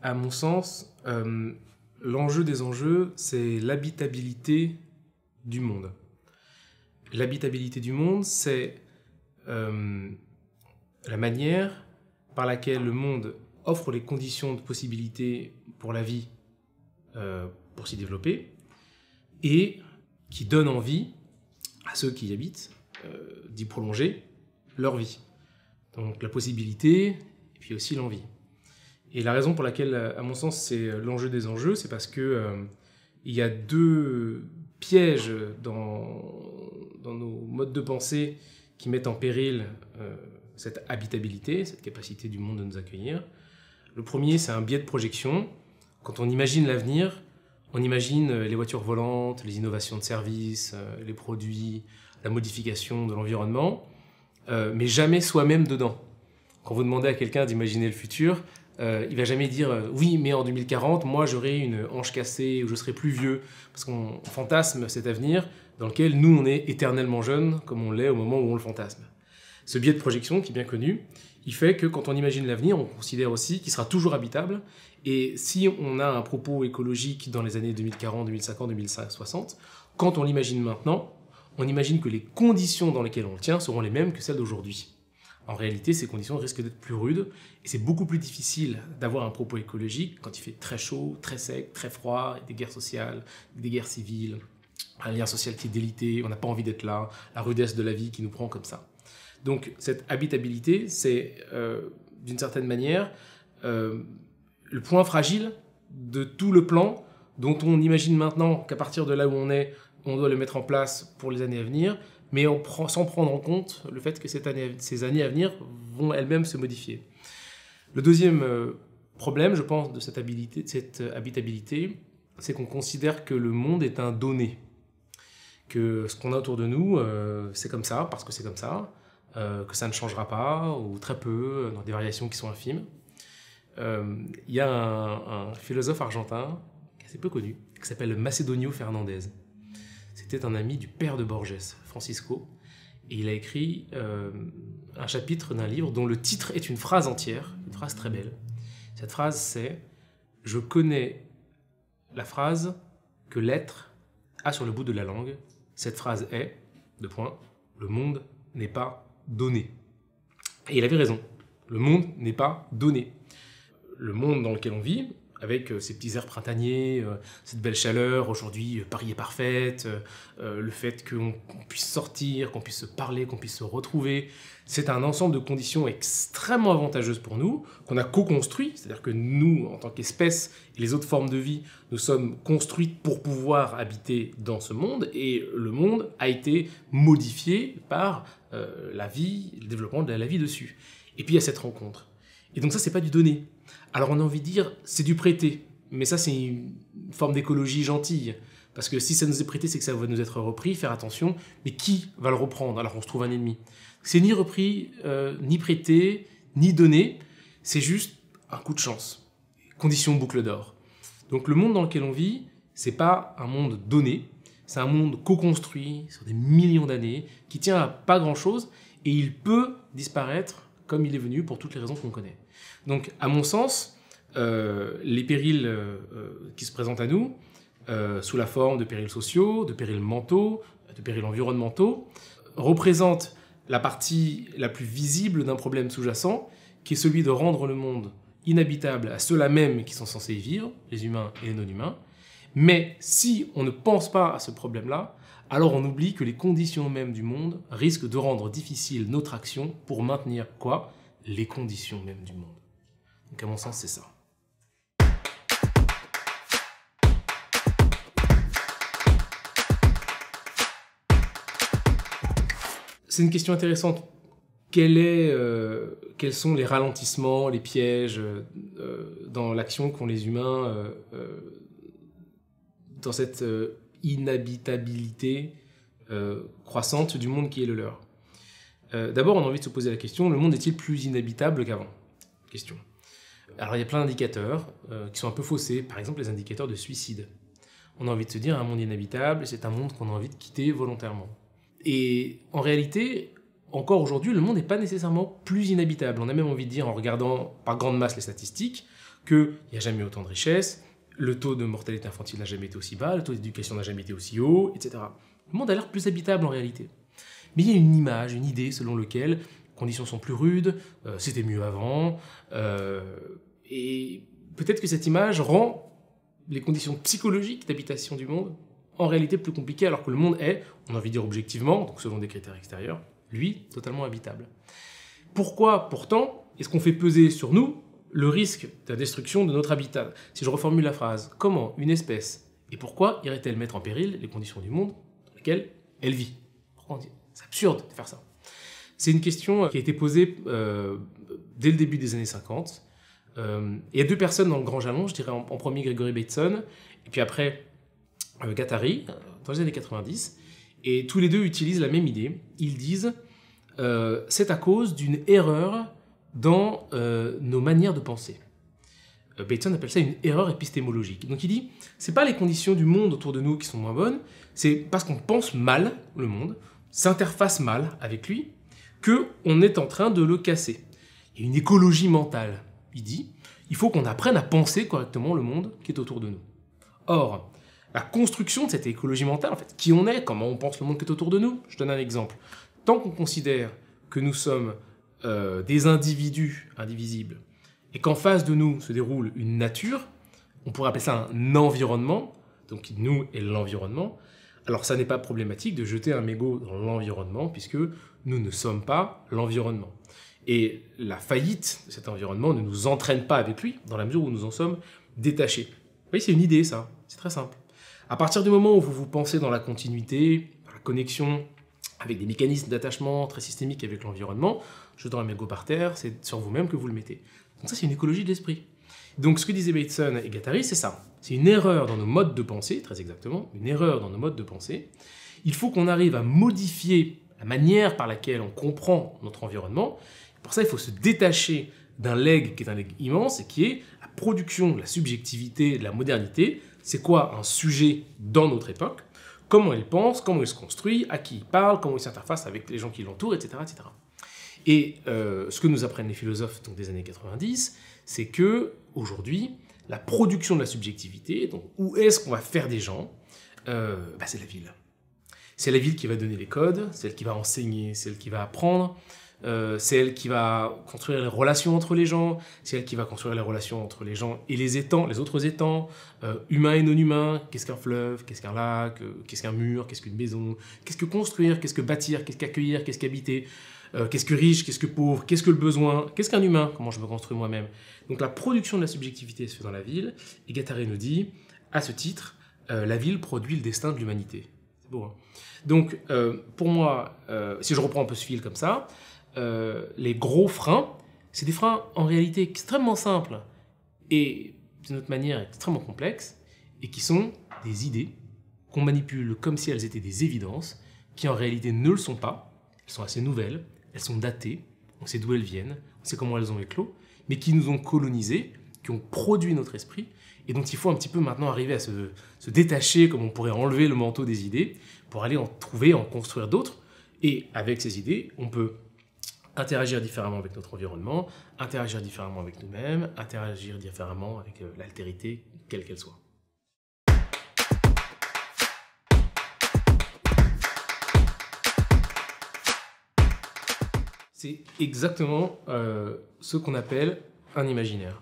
À mon sens, l'enjeu des enjeux, c'est l'habitabilité du monde. L'habitabilité du monde, c'est la manière par laquelle le monde offre les conditions de possibilité pour la vie pour s'y développer et qui donne envie à ceux qui y habitent d'y prolonger leur vie. Donc la possibilité et puis aussi l'envie. Et la raison pour laquelle, à mon sens, c'est l'enjeu des enjeux, c'est parce que il y a deux pièges dans nos modes de pensée qui mettent en péril cette habitabilité, cette capacité du monde de nous accueillir. Le premier, c'est un biais de projection. Quand on imagine l'avenir, on imagine les voitures volantes, les innovations de services, les produits, la modification de l'environnement, mais jamais soi-même dedans. Quand vous demandez à quelqu'un d'imaginer le futur, il va jamais dire oui, mais en 2040, moi j'aurai une hanche cassée ou je serai plus vieux, parce qu'on fantasme cet avenir dans lequel nous on est éternellement jeunes, comme on l'est au moment où on le fantasme. Ce biais de projection, qui est bien connu, il fait que quand on imagine l'avenir, on considère aussi qu'il sera toujours habitable. Et si on a un propos écologique dans les années 2040, 2050, 2060, quand on l'imagine maintenant, on imagine que les conditions dans lesquelles on le tient seront les mêmes que celles d'aujourd'hui. En réalité, ces conditions risquent d'être plus rudes et c'est beaucoup plus difficile d'avoir un propos écologique quand il fait très chaud, très sec, très froid, des guerres sociales, des guerres civiles, un lien social qui est délité, on n'a pas envie d'être là, la rudesse de la vie qui nous prend comme ça. Donc cette habitabilité, c'est d'une certaine manière le point fragile de tout le plan dont on imagine maintenant qu'à partir de là où on est, on doit le mettre en place pour les années à venir, mais sans prendre en compte le fait que ces années à venir vont elles-mêmes se modifier. Le deuxième problème, je pense, de cette habitabilité, c'est qu'on considère que le monde est un donné, que ce qu'on a autour de nous, c'est comme ça, parce que c'est comme ça, que ça ne changera pas, ou très peu, dans des variations qui sont infimes. Il y a un philosophe argentin, qui est assez peu connu, qui s'appelle Macedonio Fernandez. C'était un ami du père de Borges, Francisco, et il a écrit un chapitre d'un livre dont le titre est une phrase entière, une phrase très belle. Cette phrase, c'est « Je connais la phrase que l'être a sur le bout de la langue. Cette phrase est, le monde n'est pas donné. » Et il avait raison, le monde n'est pas donné. Le monde dans lequel on vit, avec ces petits airs printaniers, cette belle chaleur, aujourd'hui Paris est parfaite, le fait qu'on puisse sortir, qu'on puisse se parler, qu'on puisse se retrouver, c'est un ensemble de conditions extrêmement avantageuses pour nous, qu'on a co-construit, c'est-à-dire que nous, en tant qu'espèce et les autres formes de vie, nous sommes construites pour pouvoir habiter dans ce monde, et le monde a été modifié par la vie, le développement de la vie dessus. Et puis il y a cette rencontre. Et donc ça, c'est pas du donné. Alors on a envie de dire, c'est du prêté. Mais ça, c'est une forme d'écologie gentille. Parce que si ça nous est prêté, c'est que ça va nous être repris, faire attention. Mais qui va le reprendre? Alors on se trouve un ennemi. C'est ni repris, ni prêté, ni donné. C'est juste un coup de chance. Condition boucle d'or. Donc le monde dans lequel on vit, c'est pas un monde donné. C'est un monde co-construit sur des millions d'années, qui tient à pas grand-chose. Et il peut disparaître comme il est venu pour toutes les raisons qu'on connaît. Donc, à mon sens, les périls qui se présentent à nous, sous la forme de périls sociaux, de périls mentaux, de périls environnementaux, représentent la partie la plus visible d'un problème sous-jacent, qui est celui de rendre le monde inhabitable à ceux-là même qui sont censés y vivre, les humains et les non-humains. Mais si on ne pense pas à ce problème-là, alors on oublie que les conditions mêmes du monde risquent de rendre difficile notre action pour maintenir quoi? Les conditions mêmes du monde. Donc à mon sens, c'est ça. C'est une question intéressante. Quels sont les ralentissements, les pièges dans l'action qu'ont les humains dans cette inhabitabilité croissante du monde qui est le leur. D'abord, on a envie de se poser la question, le monde est-il plus inhabitable qu'avant? Question. Alors, il y a plein d'indicateurs qui sont un peu faussés, par exemple les indicateurs de suicide. On a envie de se dire, un monde inhabitable, c'est un monde qu'on a envie de quitter volontairement. Et en réalité, encore aujourd'hui, le monde n'est pas nécessairement plus inhabitable. On a même envie de dire, en regardant par grande masse les statistiques, qu'il n'y a jamais eu autant de richesses, le taux de mortalité infantile n'a jamais été aussi bas, le taux d'éducation n'a jamais été aussi haut, etc. Le monde a l'air plus habitable en réalité. Mais il y a une image, une idée selon laquelle les conditions sont plus rudes, c'était mieux avant, et peut-être que cette image rend les conditions psychologiques d'habitation du monde en réalité plus compliquées, alors que le monde est, on a envie de dire objectivement, donc selon des critères extérieurs, lui, totalement habitable. Pourquoi, pourtant, est-ce qu'on fait peser sur nous le risque de la destruction de notre habitat? Si je reformule la phrase, comment une espèce et pourquoi irait-elle mettre en péril les conditions du monde dans lesquelles elle vit? C'est absurde de faire ça. C'est une question qui a été posée dès le début des années 50. Il y a deux personnes dans le grand jalon, je dirais en premier Gregory Bateson, et puis après Guattari, dans les années 90, et tous les deux utilisent la même idée. Ils disent c'est à cause d'une erreur dans nos manières de penser. Bateson appelle ça une erreur épistémologique. Donc il dit, c'est pas les conditions du monde autour de nous qui sont moins bonnes, c'est parce qu'on pense mal le monde, s'interface mal avec lui, qu'on est en train de le casser. Il y a une écologie mentale. Il dit, il faut qu'on apprenne à penser correctement le monde qui est autour de nous. Or, la construction de cette écologie mentale, en fait, qui on est, comment on pense le monde qui est autour de nous, je donne un exemple. Tant qu'on considère que nous sommes des individus indivisibles, et qu'en face de nous se déroule une nature, on pourrait appeler ça un environnement, donc nous et l'environnement, alors ça n'est pas problématique de jeter un mégot dans l'environnement, puisque nous ne sommes pas l'environnement. Et la faillite de cet environnement ne nous entraîne pas avec lui, dans la mesure où nous en sommes détachés. Vous voyez, c'est une idée, ça. C'est très simple. À partir du moment où vous vous pensez dans la continuité, dans la connexion, avec des mécanismes d'attachement très systémiques avec l'environnement, jetant un mégot par terre, c'est sur vous-même que vous le mettez. Donc ça, c'est une écologie de l'esprit. Donc ce que disaient Bateson et Guattari, c'est ça. C'est une erreur dans nos modes de pensée, très exactement, une erreur dans nos modes de pensée. Il faut qu'on arrive à modifier la manière par laquelle on comprend notre environnement. Pour ça, il faut se détacher d'un legs qui est un legs immense et qui est la production de la subjectivité, de la modernité. C'est quoi un sujet dans notre époque? Comment il pense, comment il se construit, à qui il parle, comment il s'interface avec les gens qui l'entourent, etc., etc. Et ce que nous apprennent les philosophes donc, des années 90, c'est que aujourd'hui, la production de la subjectivité, donc où est-ce qu'on va faire des gens, c'est la ville. C'est la ville qui va donner les codes, c'est elle qui va enseigner, c'est elle qui va apprendre, c'est elle qui va construire les relations entre les gens, c'est elle qui va construire les relations entre les gens et les étangs, les autres étangs, humains et non humains, qu'est-ce qu'un fleuve, qu'est-ce qu'un lac, qu'est-ce qu'un mur, qu'est-ce qu'une maison, qu'est-ce que construire, qu'est-ce que bâtir, qu'est-ce qu'accueillir, qu'est-ce qu'habiter, qu'est-ce que riche, qu'est-ce que pauvre, qu'est-ce que le besoin, qu'est-ce qu'un humain, comment je me construis moi-même. Donc la production de la subjectivité se fait dans la ville, et Guattari nous dit, à ce titre, la ville produit le destin de l'humanité. C'est beau, hein. Donc pour moi, si je reprends un peu ce fil comme ça, les gros freins, c'est des freins en réalité extrêmement simples et d'une autre manière extrêmement complexes, et qui sont des idées qu'on manipule comme si elles étaient des évidences, qui en réalité ne le sont pas. Elles sont assez nouvelles, elles sont datées, on sait d'où elles viennent, on sait comment elles ont éclos, mais qui nous ont colonisés, qui ont produit notre esprit, et dont il faut un petit peu maintenant arriver à se détacher, comme on pourrait enlever le manteau des idées, pour aller en trouver, en construire d'autres. Et avec ces idées, on peut interagir différemment avec notre environnement, interagir différemment avec nous-mêmes, interagir différemment avec l'altérité, quelle qu'elle soit. C'est exactement ce qu'on appelle un imaginaire.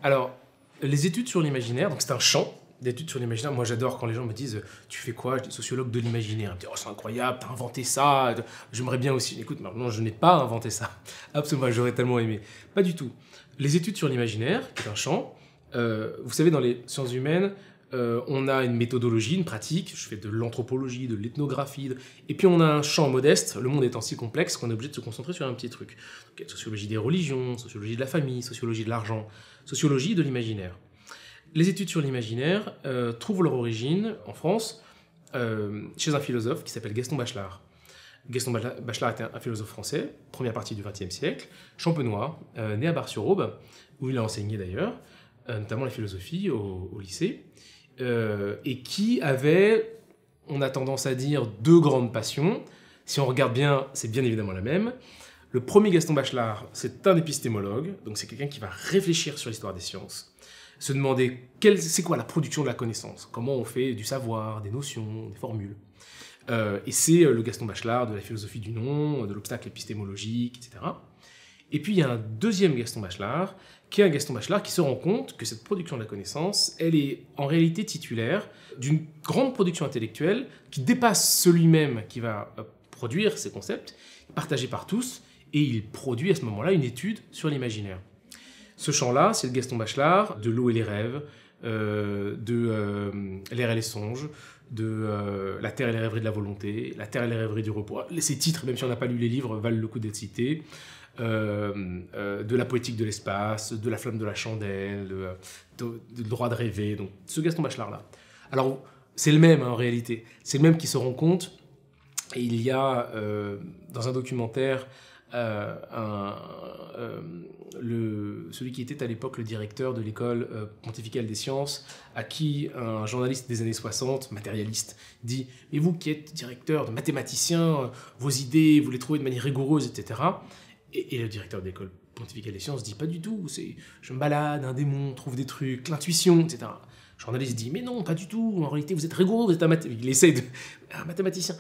Alors, les études sur l'imaginaire, donc c'est un champ d'études sur l'imaginaire. Moi, j'adore quand les gens me disent « Tu fais quoi ?» Je dis « Sociologue de l'imaginaire. » Ils me disent « Oh, c'est incroyable, t'as inventé ça. J'aimerais bien aussi. » Écoute, non, je n'ai pas inventé ça. Absolument, j'aurais tellement aimé. Pas du tout. Les études sur l'imaginaire, qui est un champ, vous savez, dans les sciences humaines, on a une méthodologie, une pratique. Je fais de l'anthropologie, de l'ethnographie. Et puis, on a un champ modeste. Le monde étant si complexe qu'on est obligé de se concentrer sur un petit truc. Donc, il y a sociologie des religions, sociologie de la famille, sociologie de l'argent, sociologie de l'imaginaire. Les études sur l'imaginaire trouvent leur origine, en France, chez un philosophe qui s'appelle Gaston Bachelard. Gaston Bachelard était un philosophe français, première partie du XXe siècle, champenois, né à Bar-sur-Aube, où il a enseigné d'ailleurs, notamment la philosophie au lycée, et qui avait, on a tendance à dire, deux grandes passions. Si on regarde bien, c'est bien évidemment la même. Le premier Gaston Bachelard, c'est un épistémologue, donc c'est quelqu'un qui va réfléchir sur l'histoire des sciences, se demander c'est quoi la production de la connaissance, comment on fait du savoir, des notions, des formules. Et c'est le Gaston Bachelard de la philosophie du non, de l'obstacle épistémologique, etc. Et puis il y a un deuxième Gaston Bachelard, qui est un Gaston Bachelard qui se rend compte que cette production de la connaissance, elle est en réalité titulaire d'une grande production intellectuelle qui dépasse celui-même qui va produire ces concepts, partagés par tous, et il produit à ce moment-là une étude sur l'imaginaire. Ce champ-là, c'est le Gaston Bachelard de L'eau et les rêves, de L'air et les songes, de La terre et les rêveries de la volonté, La terre et les rêveries du repos. Ces titres, même si on n'a pas lu les livres, valent le coup d'être cités. De la poétique de l'espace, de la flamme de la chandelle, de droit de rêver, donc ce Gaston Bachelard-là. Alors, c'est le même en réalité, c'est le même qui se rend compte, et il y a dans un documentaire celui qui était à l'époque le directeur de l'école pontificale des sciences, à qui un journaliste des années 60, matérialiste, dit « Mais vous qui êtes directeur de mathématicien, vos idées, vous les trouvez de manière rigoureuse, etc. » Et le directeur de l'école pontificale des sciences dit « Pas du tout, je me balade, un démon, trouve des trucs, l'intuition, etc. » Le journaliste dit « Mais non, pas du tout, en réalité vous êtes rigoureux, vous êtes un mathématicien. » Il essaie de... Un mathématicien.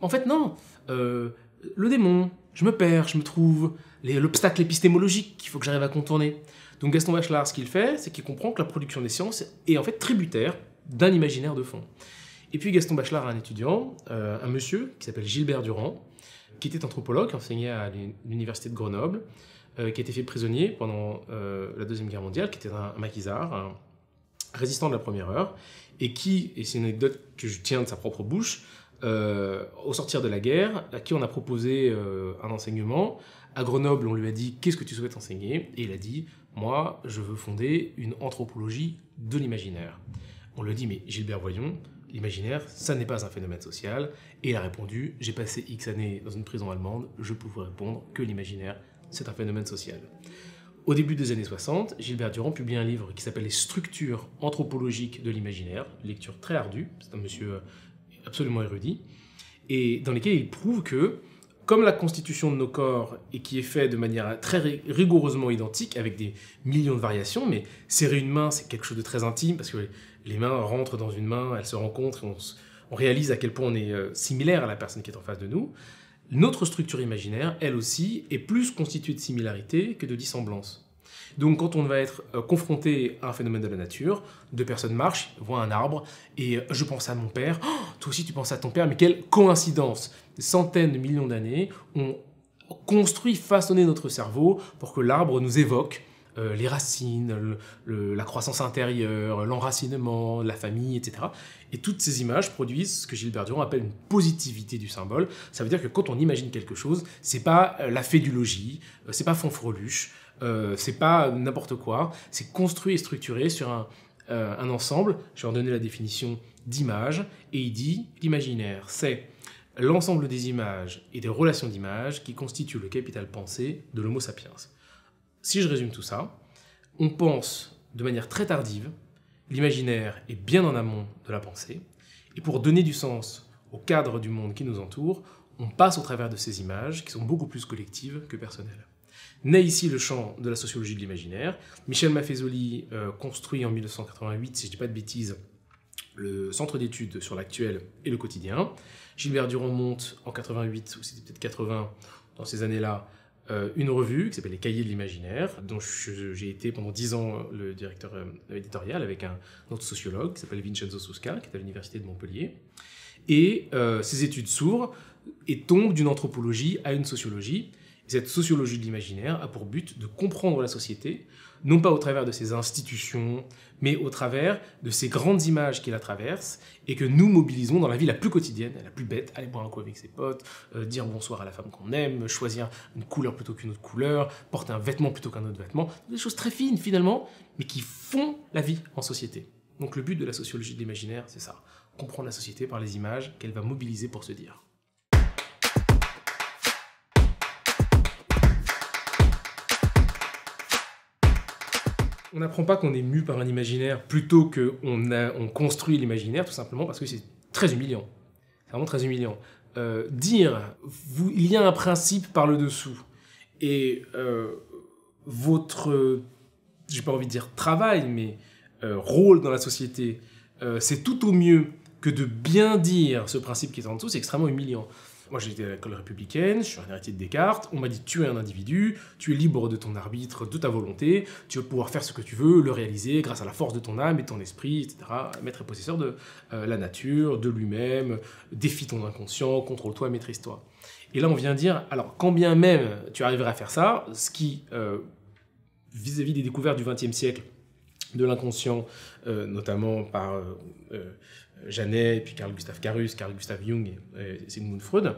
En fait, non. Le démon, je me perds, je me trouve, l'obstacle épistémologique qu'il faut que j'arrive à contourner. Donc Gaston Bachelard, ce qu'il fait, c'est qu'il comprend que la production des sciences est en fait tributaire d'un imaginaire de fond. Et puis Gaston Bachelard a un étudiant, un monsieur qui s'appelle Gilbert Durand, qui était anthropologue, qui enseignait à l'université de Grenoble, qui a été fait prisonnier pendant la Deuxième Guerre mondiale, qui était un maquisard, un résistant de la première heure, et qui, et c'est une anecdote que je tiens de sa propre bouche, au sortir de la guerre, à qui on a proposé un enseignement. À Grenoble, on lui a dit « Qu'est-ce que tu souhaites enseigner ?» Et il a dit « Moi, je veux fonder une anthropologie de l'imaginaire. » On lui a dit « Mais Gilbert, voyons, l'imaginaire, ça n'est pas un phénomène social. » Et il a répondu « J'ai passé X années dans une prison allemande, je peux répondre que l'imaginaire, c'est un phénomène social. » Au début des années 60, Gilbert Durand publie un livre qui s'appelle « Les structures anthropologiques de l'imaginaire », lecture très ardue, c'est un monsieur absolument érudit, et dans lesquels il prouve que, comme la constitution de nos corps, et qui est faite de manière très rigoureusement identique, avec des millions de variations, mais serrer une main, c'est quelque chose de très intime, parce que les mains rentrent dans une main, elles se rencontrent, et on réalise à quel point on est similaire à la personne qui est en face de nous. Notre structure imaginaire, elle aussi, est plus constituée de similarités que de dissemblances. Donc quand on va être confronté à un phénomène de la nature, deux personnes marchent, voient un arbre, et je pense à mon père, oh, toi aussi tu penses à ton père, mais quelle coïncidence! Des centaines de millions d'années ont construit, façonné notre cerveau pour que l'arbre nous évoque les racines, la croissance intérieure, l'enracinement, la famille, etc. Et toutes ces images produisent ce que Gilbert Durand appelle une positivité du symbole. Ça veut dire que quand on imagine quelque chose, c'est pas la fée du logis, c'est pas fanfreluche, c'est pas n'importe quoi, c'est construit et structuré sur un ensemble. Je vais en donner la définition d'image, et il dit l'imaginaire, c'est l'ensemble des images et des relations d'images qui constituent le capital pensée de l'homo sapiens. Si je résume tout ça, on pense de manière très tardive, l'imaginaire est bien en amont de la pensée, et pour donner du sens au cadre du monde qui nous entoure, on passe au travers de ces images qui sont beaucoup plus collectives que personnelles. Naît ici le champ de la sociologie de l'imaginaire. Michel Maffezoli construit en 1988, si je ne dis pas de bêtises, le centre d'études sur l'actuel et le quotidien. Gilbert Durand monte en 88, ou c'était peut-être 80, dans ces années-là, une revue qui s'appelle Les Cahiers de l'Imaginaire, dont j'ai été pendant 10 ans le directeur éditorial avec un autre sociologue qui s'appelle Vincenzo Susca, qui est à l'université de Montpellier. Et ces études s'ouvrent et tombent d'une anthropologie à une sociologie. Et cette sociologie de l'imaginaire a pour but de comprendre la société, non pas au travers de ses institutions, mais au travers de ces grandes images qui la traversent et que nous mobilisons dans la vie la plus quotidienne, la plus bête, aller boire un coup avec ses potes, dire bonsoir à la femme qu'on aime, choisir une couleur plutôt qu'une autre couleur, porter un vêtement plutôt qu'un autre vêtement, des choses très fines finalement, mais qui font la vie en société. Donc le but de la sociologie de l'imaginaire, c'est ça, comprendre la société par les images qu'elle va mobiliser pour se dire. On n'apprend pas qu'on est mu par un imaginaire plutôt qu'on construit l'imaginaire, tout simplement parce que c'est très humiliant. C'est vraiment très humiliant. Il y a un principe par le dessous. Et votre, j'ai pas envie de dire travail, mais rôle dans la société, c'est tout au mieux que de bien dire ce principe qui est en dessous, c'est extrêmement humiliant. Moi, j'ai été à l'école républicaine, je suis un héritier de Descartes, on m'a dit tu es un individu, tu es libre de ton arbitre, de ta volonté, tu vas pouvoir faire ce que tu veux, le réaliser grâce à la force de ton âme et de ton esprit, etc. Maître et possesseur de la nature, de lui-même, défie ton inconscient, contrôle-toi, maîtrise-toi. Et là, on vient dire, alors quand bien même tu arriverais à faire ça, ce qui, vis-à-vis des découvertes du XXe siècle, de l'inconscient, notamment par Janet, puis Carl Gustav Carus, Carl Gustav Jung et Sigmund Freud,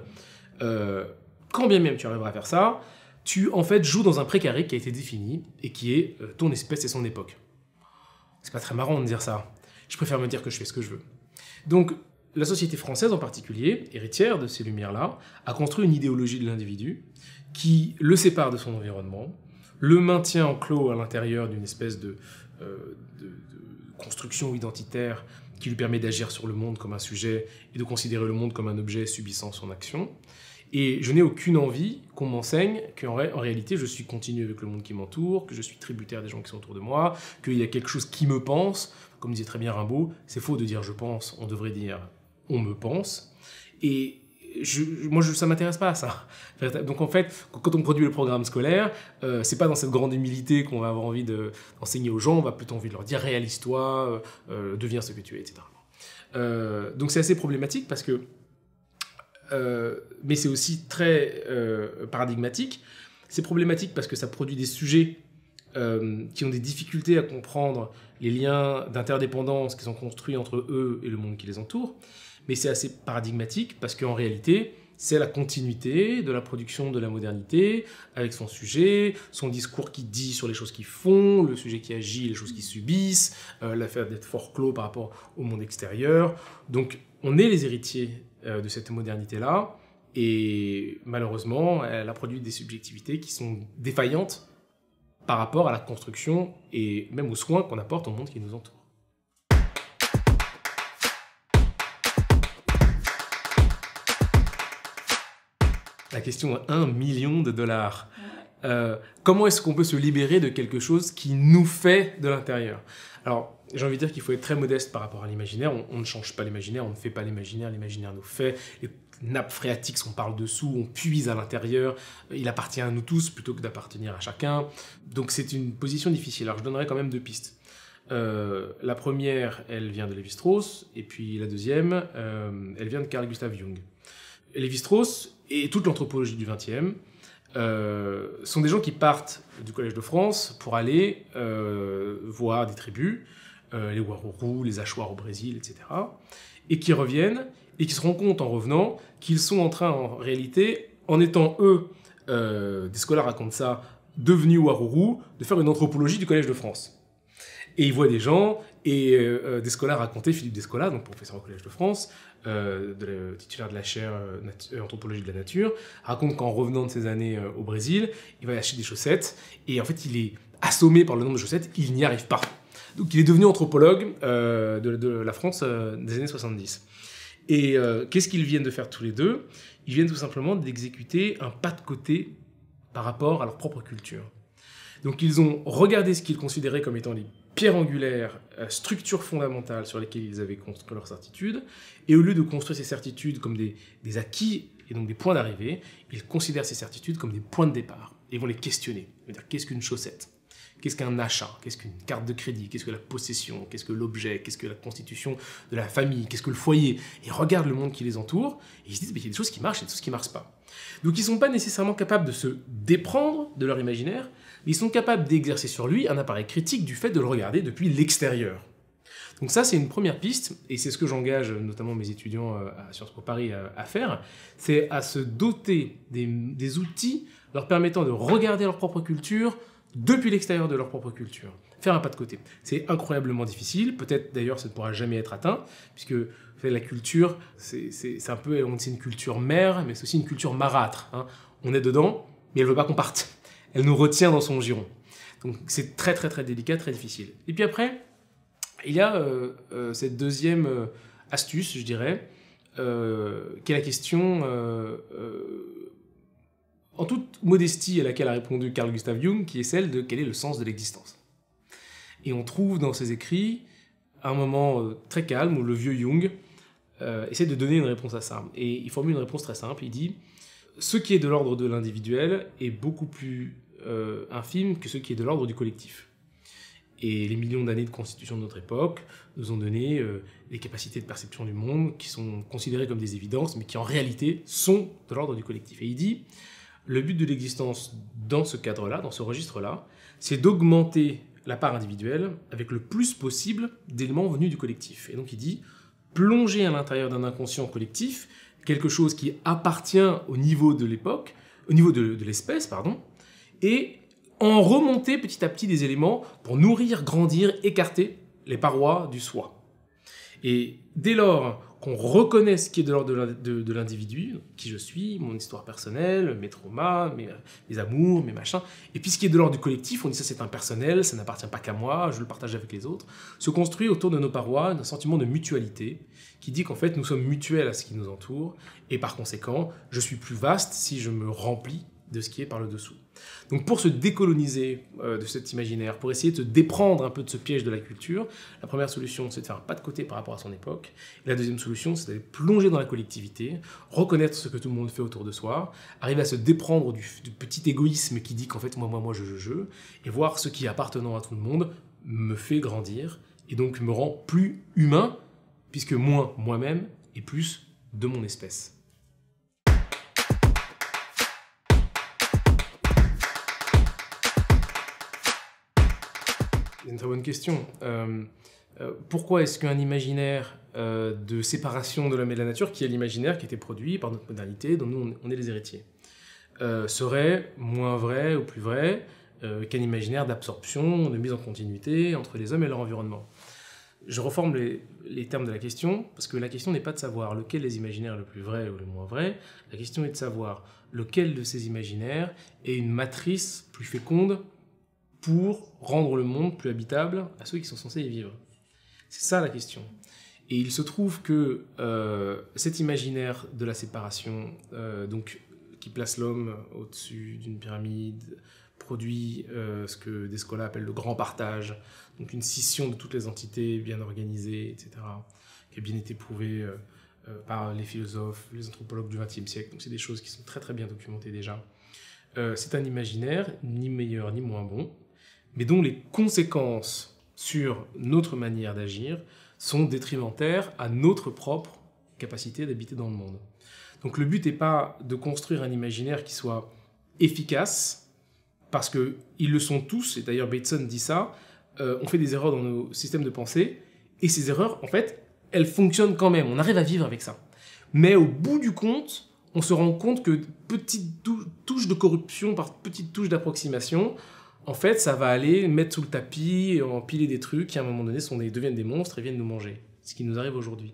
quand bien même tu arriveras à faire ça, tu en fait joues dans un précaré qui a été défini et qui est ton espèce et son époque. C'est pas très marrant de dire ça. Je préfère me dire que je fais ce que je veux. Donc, la société française en particulier, héritière de ces lumières-là, a construit une idéologie de l'individu qui le sépare de son environnement, le maintient enclos à l'intérieur d'une espèce de construction identitaire qui lui permet d'agir sur le monde comme un sujet et de considérer le monde comme un objet subissant son action. Et je n'ai aucune envie qu'on m'enseigne qu'en réalité je suis continu avec le monde qui m'entoure, que je suis tributaire des gens qui sont autour de moi, qu'il y a quelque chose qui me pense. Comme disait très bien Rimbaud, c'est faux de dire je pense, on devrait dire on me pense. Et moi, ça ne m'intéresse pas à ça. Donc en fait, quand on produit le programme scolaire, c'est pas dans cette grande humilité qu'on va avoir envie d'enseigner aux gens, on va plutôt envie de leur dire réalise-toi, deviens ce que tu es, etc. Donc c'est assez problématique parce que mais c'est aussi très paradigmatique. C'est problématique parce que ça produit des sujets qui ont des difficultés à comprendre les liens d'interdépendance qui sont construits entre eux et le monde qui les entoure. Mais c'est assez paradigmatique parce qu'en réalité, c'est la continuité de la production de la modernité avec son sujet, son discours qui dit sur les choses qui font, le sujet qui agit, les choses qui subissent, l'affaire d'être fort clos par rapport au monde extérieur. Donc on est les héritiers de cette modernité-là et malheureusement, elle a produit des subjectivités qui sont défaillantes par rapport à la construction et même aux soins qu'on apporte au monde qui nous entoure. La question à $1 million. Comment est-ce qu'on peut se libérer de quelque chose qui nous fait de l'intérieur? Alors, j'ai envie de dire qu'il faut être très modeste par rapport à l'imaginaire. On ne change pas l'imaginaire, on ne fait pas l'imaginaire nous fait. Les nappes phréatiques sont par le dessous, on puise à l'intérieur. Il appartient à nous tous plutôt que d'appartenir à chacun. Donc c'est une position difficile. Alors je donnerai quand même 2 pistes. La première, elle vient de Lévi-Strauss, et puis la deuxième, elle vient de Carl Gustav Jung. Lévi-Strauss et toute l'anthropologie du XXe sont des gens qui partent du Collège de France pour aller voir des tribus, les Waruru, les Achuar au Brésil, etc., et qui reviennent et qui se rendent compte en revenant qu'ils sont en train, en réalité, en étant eux, Descola raconte ça, devenus Waruru, de faire une anthropologie du Collège de France. Et ils voient des gens, et Descola racontait, Philippe Descola, donc professeur au Collège de France, titulaire de la chaire anthropologie de la nature, raconte qu'en revenant de ses années au Brésil, il va acheter des chaussettes, et en fait il est assommé par le nombre de chaussettes, il n'y arrive pas. Donc il est devenu anthropologue de la France des années 70. Et qu'est-ce qu'ils viennent de faire tous les deux? Ils viennent tout simplement d'exécuter un pas de côté par rapport à leur propre culture. Donc ils ont regardé ce qu'ils considéraient comme étant les pierres angulaires, structures fondamentales sur lesquelles ils avaient construit leurs certitudes, et au lieu de construire ces certitudes comme des acquis et donc des points d'arrivée, ils considèrent ces certitudes comme des points de départ, et ils vont les questionner. Ils vont dire, qu'est-ce qu'une chaussette? Qu'est-ce qu'un achat? Qu'est-ce qu'une carte de crédit? Qu'est-ce que la possession? Qu'est-ce que l'objet? Qu'est-ce que la constitution de la famille? Qu'est-ce que le foyer? Et ils regardent le monde qui les entoure, et ils se disent, il y a des choses qui marchent et des choses qui ne marchent pas. Donc ils ne sont pas nécessairement capables de se déprendre de leur imaginaire, mais ils sont capables d'exercer sur lui un appareil critique du fait de le regarder depuis l'extérieur. Donc ça, c'est une première piste, et c'est ce que j'engage notamment mes étudiants à Sciences Po Paris à faire, c'est à se doter des outils leur permettant de regarder leur propre culture depuis l'extérieur de leur propre culture. Faire un pas de côté. C'est incroyablement difficile, peut-être d'ailleurs ça ne pourra jamais être atteint, puisque la culture, c'est un peu, c'est une culture mère, mais c'est aussi une culture marâtre. Hein. On est dedans, mais elle ne veut pas qu'on parte. Elle nous retient dans son giron. Donc c'est très très très délicat, très difficile. Et puis après, il y a cette deuxième astuce, je dirais, qui est la question en toute modestie à laquelle a répondu Carl Gustav Jung, qui est celle de quel est le sens de l'existence. Et on trouve dans ses écrits un moment très calme où le vieux Jung essaie de donner une réponse à ça. Et il formule une réponse très simple, il dit « Ce qui est de l'ordre de l'individuel est beaucoup plus infime que ce qui est de l'ordre du collectif. » Et les millions d'années de constitution de notre époque nous ont donné des capacités de perception du monde qui sont considérées comme des évidences, mais qui en réalité sont de l'ordre du collectif. Et il dit, le but de l'existence dans ce cadre-là, dans ce registre-là, c'est d'augmenter la part individuelle avec le plus possible d'éléments venus du collectif. Et donc il dit, plonger à l'intérieur d'un inconscient collectif, quelque chose qui appartient au niveau de l'époque, au niveau de l'espèce, pardon, et en remonter petit à petit des éléments pour nourrir, grandir, écarter les parois du soi. Et dès lors qu'on reconnaît ce qui est de l'ordre de l'individu, qui je suis, mon histoire personnelle, mes traumas, mes amours, mes machins, et puis ce qui est de l'ordre du collectif, on dit ça c'est impersonnel, ça n'appartient pas qu'à moi, je le partage avec les autres, se construit autour de nos parois un sentiment de mutualité qui dit qu'en fait nous sommes mutuels à ce qui nous entoure, et par conséquent, je suis plus vaste si je me remplis de ce qui est par le dessous. Donc pour se décoloniser de cet imaginaire, pour essayer de se déprendre un peu de ce piège de la culture, la première solution c'est de faire un pas de côté par rapport à son époque, et la deuxième solution c'est d'aller plonger dans la collectivité, reconnaître ce que tout le monde fait autour de soi, arriver à se déprendre du petit égoïsme qui dit qu'en fait moi je, et voir ce qui appartenant à tout le monde me fait grandir, et donc me rend plus humain, puisque moins moi-même et plus de mon espèce. C'est une très bonne question. Pourquoi est-ce qu'un imaginaire de séparation de l'homme et de la nature, qui est l'imaginaire qui a été produit par notre modernité, dont nous on est les héritiers, serait moins vrai ou plus vrai qu'un imaginaire d'absorption, de mise en continuité entre les hommes et leur environnement? Je reforme les termes de la question, parce que la question n'est pas de savoir lequel des imaginaires est le plus vrai ou le moins vrai, la question est de savoir lequel de ces imaginaires est une matrice plus féconde pour rendre le monde plus habitable à ceux qui sont censés y vivre. C'est ça la question. Et il se trouve que cet imaginaire de la séparation, donc, qui place l'homme au-dessus d'une pyramide, produit ce que Descola appelle le grand partage, donc une scission de toutes les entités bien organisées, etc., qui a bien été prouvée par les philosophes, les anthropologues du XXe siècle. Donc c'est des choses qui sont très très bien documentées déjà. C'est un imaginaire ni meilleur ni moins bon, mais dont les conséquences sur notre manière d'agir sont détrimentaires à notre propre capacité d'habiter dans le monde. Donc le but n'est pas de construire un imaginaire qui soit efficace, parce qu'ils le sont tous, et d'ailleurs Bateson dit ça, on fait des erreurs dans nos systèmes de pensée, et ces erreurs, en fait, elles fonctionnent quand même, on arrive à vivre avec ça. Mais au bout du compte, on se rend compte que petites touches de corruption par petites touches d'approximation, en fait, ça va aller mettre sous le tapis, empiler des trucs qui, à un moment donné, deviennent des monstres et viennent nous manger. Ce qui nous arrive aujourd'hui.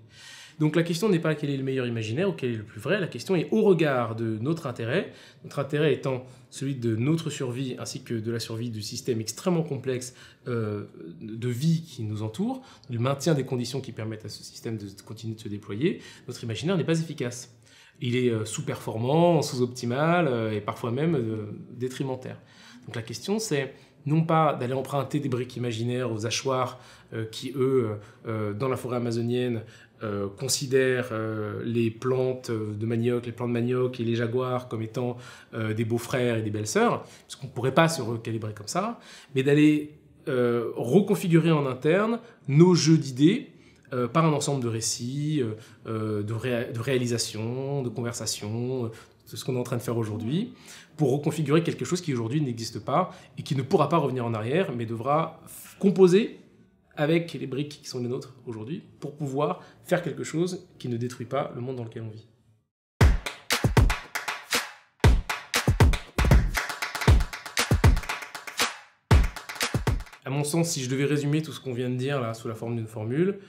Donc la question n'est pas quel est le meilleur imaginaire ou quel est le plus vrai, la question est au regard de notre intérêt étant celui de notre survie ainsi que de la survie du système extrêmement complexe de vie qui nous entoure, du maintien des conditions qui permettent à ce système de continuer de se déployer, notre imaginaire n'est pas efficace. Il est sous-performant, sous-optimal et parfois même détrimentaire. Donc la question c'est non pas d'aller emprunter des briques imaginaires aux hachoirs qui, eux, dans la forêt amazonienne, considèrent les plantes de manioc, les plants de manioc et les jaguars comme étant des beaux-frères et des belles-sœurs, parce qu'on ne pourrait pas se recalibrer comme ça, mais d'aller reconfigurer en interne nos jeux d'idées par un ensemble de récits, de réalisations, de conversations, c'est ce qu'on est en train de faire aujourd'hui, pour reconfigurer quelque chose qui aujourd'hui n'existe pas et qui ne pourra pas revenir en arrière, mais devra composer avec les briques qui sont les nôtres aujourd'hui pour pouvoir faire quelque chose qui ne détruit pas le monde dans lequel on vit. À mon sens, si je devais résumer tout ce qu'on vient de dire là sous la forme d'une formule,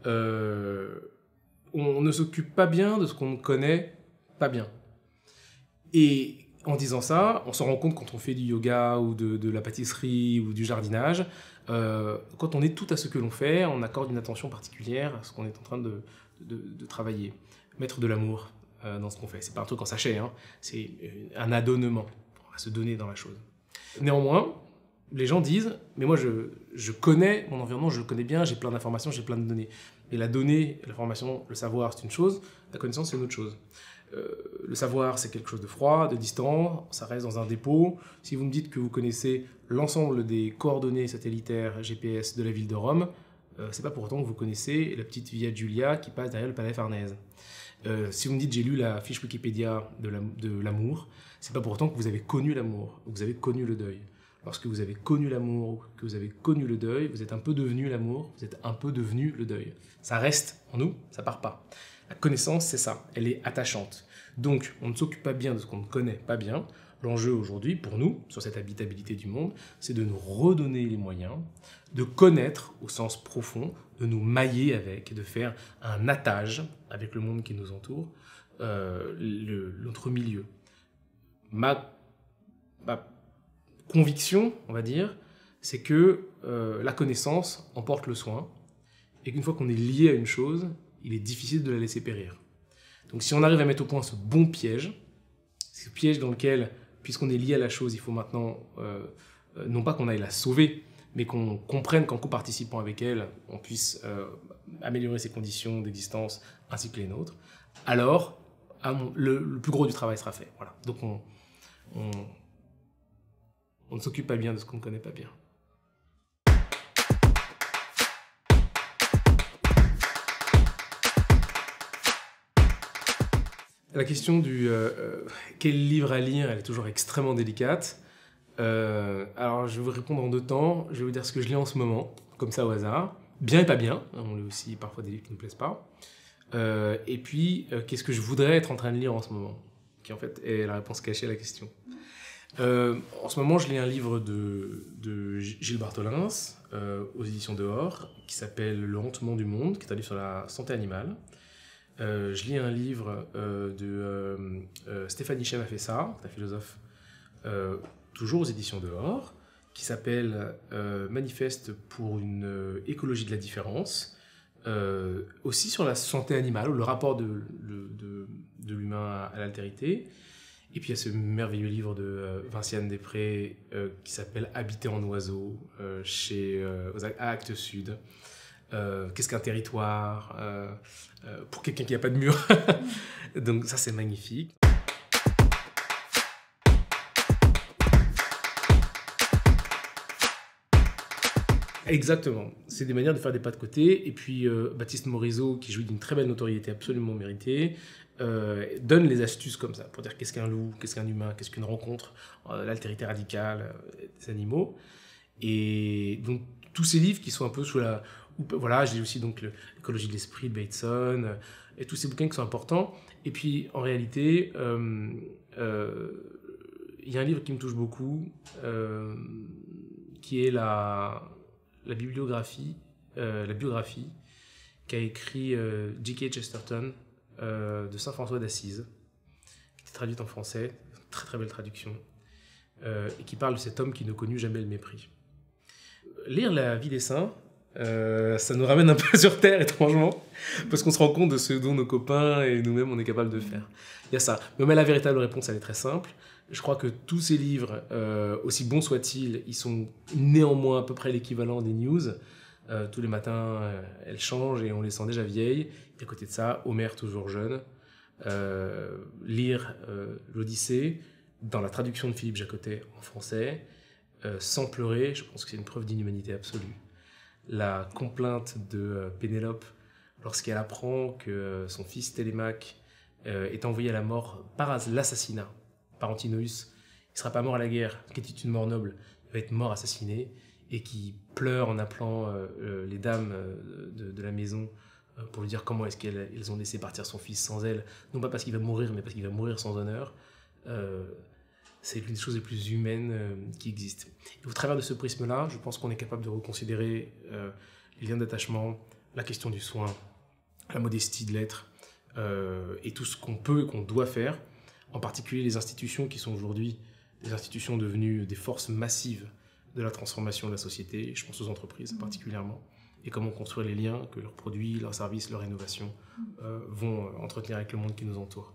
on ne s'occupe pas bien de ce qu'on ne connaît pas bien. Et en disant ça, on se rend compte quand on fait du yoga ou de la pâtisserie ou du jardinage, quand on est tout à ce que l'on fait, on accorde une attention particulière à ce qu'on est en train de travailler. Mettre de l'amour dans ce qu'on fait. C'est pas un truc en sachet, hein. C'est un adonnement. On va se donner dans la chose. Néanmoins, les gens disent, mais moi je connais mon environnement, je le connais bien, j'ai plein d'informations, j'ai plein de données. Mais la donnée, l'information, le savoir, c'est une chose, la connaissance, c'est une autre chose. Le savoir, c'est quelque chose de froid, de distant, ça reste dans un dépôt. Si vous me dites que vous connaissez l'ensemble des coordonnées satellitaires GPS de la ville de Rome, c'est pas pour autant que vous connaissez la petite Via Giulia qui passe derrière le palais Farnèse. Si vous me dites j'ai lu la fiche Wikipédia de l'amour, c'est pas pour autant que vous avez connu l'amour, ou que vous avez connu le deuil. Lorsque vous avez connu l'amour, que vous avez connu le deuil, vous êtes un peu devenu l'amour, vous êtes un peu devenu le deuil. Ça reste en nous, ça part pas. La connaissance, c'est ça, elle est attachante. Donc, on ne s'occupe pas bien de ce qu'on ne connaît pas bien. L'enjeu aujourd'hui, pour nous, sur cette habitabilité du monde, c'est de nous redonner les moyens de connaître au sens profond, de nous mailler avec, de faire un attage avec le monde qui nous entoure, notre milieu. Ma conviction, on va dire, c'est que la connaissance emporte le soin, et qu'une fois qu'on est lié à une chose, il est difficile de la laisser périr. Donc si on arrive à mettre au point ce bon piège, ce piège dans lequel, puisqu'on est lié à la chose, il faut maintenant, non pas qu'on aille la sauver, mais qu'on comprenne qu'en co-participant avec elle, on puisse améliorer ses conditions d'existence ainsi que les nôtres, alors le plus gros du travail sera fait. Voilà. Donc on ne s'occupe pas bien de ce qu'on ne connaît pas bien. La question du quel livre à lire, elle est toujours extrêmement délicate. Alors je vais vous répondre en deux temps. Je vais vous dire ce que je lis en ce moment, comme ça au hasard. Bien et pas bien, on lit aussi parfois des livres qui ne nous plaisent pas. Et puis, qu'est-ce que je voudrais être en train de lire en ce moment, qui en fait est la réponse cachée à la question. En ce moment, je lis un livre de Gilles Bartholin, aux éditions Dehors, qui s'appelle Le Hontement du monde, qui est un livre sur la santé animale. Je lis un livre de Stéphanie Chem-Afessa, la philosophe, toujours aux éditions Dehors, qui s'appelle Manifeste pour une écologie de la différence, aussi sur la santé animale, ou le rapport de l'humain à l'altérité. Et puis il y a ce merveilleux livre de Vinciane Després qui s'appelle Habiter en oiseau, à Actes Sud. Qu'est-ce qu'un territoire pour quelqu'un qui n'a pas de mur. Donc ça c'est magnifique. Exactement, c'est des manières de faire des pas de côté. Et puis Baptiste Morisot, qui jouit d'une très belle notoriété absolument méritée, donne les astuces comme ça pour dire qu'est-ce qu'un loup, qu'est-ce qu'un humain, qu'est-ce qu'une rencontre, l'altérité radicale des animaux. Et donc tous ces livres qui sont un peu sous la... Voilà, j'ai aussi donc l'écologie de l'esprit de Bateson, et tous ces bouquins qui sont importants. Et puis en réalité, il y a un livre qui me touche beaucoup, qui est la biographie qu'a écrit G.K. Chesterton de Saint François d'Assise, qui est traduite en français, très très belle traduction, et qui parle de cet homme qui ne connut jamais le mépris. Lire la vie des saints, ça nous ramène un peu sur terre, étrangement, parce qu'on se rend compte de ce dont nos copains et nous-mêmes on est capable de faire. Il y a ça. Mais la véritable réponse, elle est très simple. Je crois que tous ces livres, aussi bons soient-ils, ils sont néanmoins à peu près l'équivalent des news. Tous les matins, elles changent et on les sent déjà vieilles. Et à côté de ça, Homère toujours jeune. Lire l'Odyssée dans la traduction de Philippe Jacotet en français, sans pleurer, je pense que c'est une preuve d'inhumanité absolue. La complainte de Pénélope lorsqu'elle apprend que son fils Télémaque est envoyé à la mort par l'assassinat par Antinoüs. Il ne sera pas mort à la guerre, qui était une mort noble, il va être mort assassiné, et qui pleure en appelant les dames de la maison pour lui dire comment est-ce qu'elles ont laissé partir son fils sans elle, non pas parce qu'il va mourir, mais parce qu'il va mourir sans honneur. C'est l'une des choses les plus humaines qui existent. Et au travers de ce prisme-là, je pense qu'on est capable de reconsidérer les liens d'attachement, la question du soin, la modestie de l'être, et tout ce qu'on peut et qu'on doit faire, en particulier les institutions qui sont aujourd'hui des institutions devenues des forces massives de la transformation de la société, je pense aux entreprises particulièrement, et comment construire les liens que leurs produits, leurs services, leurs innovations vont entretenir avec le monde qui nous entoure.